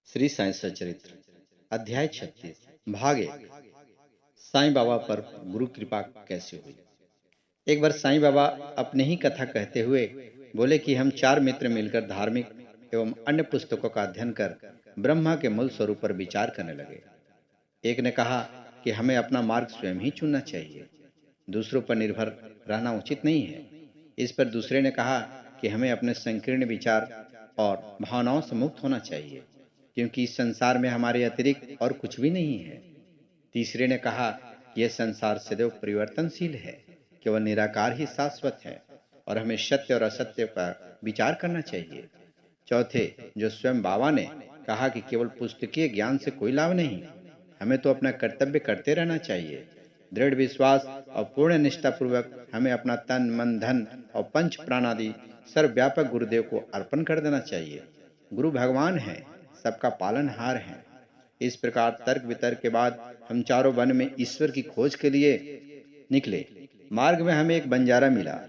श्री साईं सचरित्र अध्याय 36 भाग 1। साईं बाबा पर गुरु कृपा कैसे हुई। एक बार साईं बाबा अपने ही कथा कहते हुए बोले कि हम 4 मित्र मिलकर धार्मिक एवं अन्य पुस्तकों का अध्ययन कर ब्रह्मा के मूल स्वरूप पर विचार करने लगे। एक ने कहा कि हमें अपना मार्ग स्वयं ही चुनना चाहिए, दूसरों पर निर्भर रहना उचित नहीं है। इस पर दूसरे ने कहा कि हमें अपने संकीर्ण विचार और भावनाओं से मुक्त होना चाहिए, क्योंकि इस संसार में हमारे अतिरिक्त और कुछ भी नहीं है। तीसरे ने कहा कि यह संसार सदैव परिवर्तनशील है, केवल निराकार ही शाश्वत है और हमें सत्य और असत्य पर विचार करना चाहिए। चौथे, जो स्वयं बाबा ने कहा कि केवल पुस्तकीय ज्ञान से कोई लाभ नहीं, हमें तो अपना कर्तव्य करते रहना चाहिए। दृढ़ विश्वास और पूर्ण निष्ठा पूर्वक हमें अपना तन मन धन और पंच प्राण आदि सर्वव्यापक गुरुदेव को अर्पण कर देना चाहिए। गुरु भगवान हैं, सबका पालनहार हैं। इस प्रकार तर्क वितर्क के बाद हम चारों वन में ईश्वर की खोज के लिए निकले। मार्ग में हमें एक बंजारा मिला,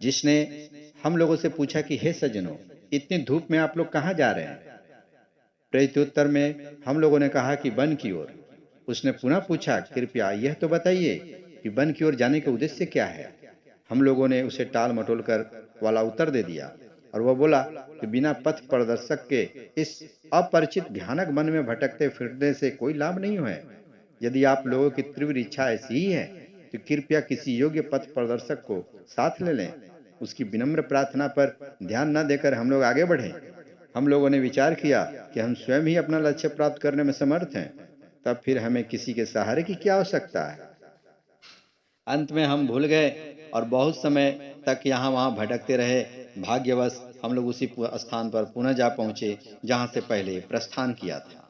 जिसने हम लोगों से पूछा कि हे सज्जनों, इतनी धूप में आप लोग कहाँ जा रहे हैं। प्रत्युत्तर में हम लोगों ने कहा कि वन की ओर। उसने पुनः पूछा, कृपया यह तो बताइए कि वन की ओर जाने का उद्देश्य क्या है। हम लोगों ने उसे टाल मटोल कर वाला उत्तर दे दिया और वह बोला कि बिना पथ प्रदर्शक के इस अपरिचित भयानक वन में भटकते फिरने से कोई लाभ नहीं है। यदि आप लोगों की तीव्र इच्छा ऐसी ही है तो कृपया किसी योग्य पथ प्रदर्शक को साथ ले लें। उसकी विनम्र प्रार्थना पर ध्यान न देकर हम लोग आगे बढ़े। हम लोगों ने विचार किया कि हम स्वयं ही अपना लक्ष्य प्राप्त करने में समर्थ हैं, तब फिर हमें किसी के सहारे की क्या आवश्यकता है। अंत में हम भूल गए और बहुत समय तक यहाँ वहाँ भटकते रहे। भाग्यवश हम लोग उसी स्थान पर पुनः जा पहुंचे जहां से पहले प्रस्थान किया था।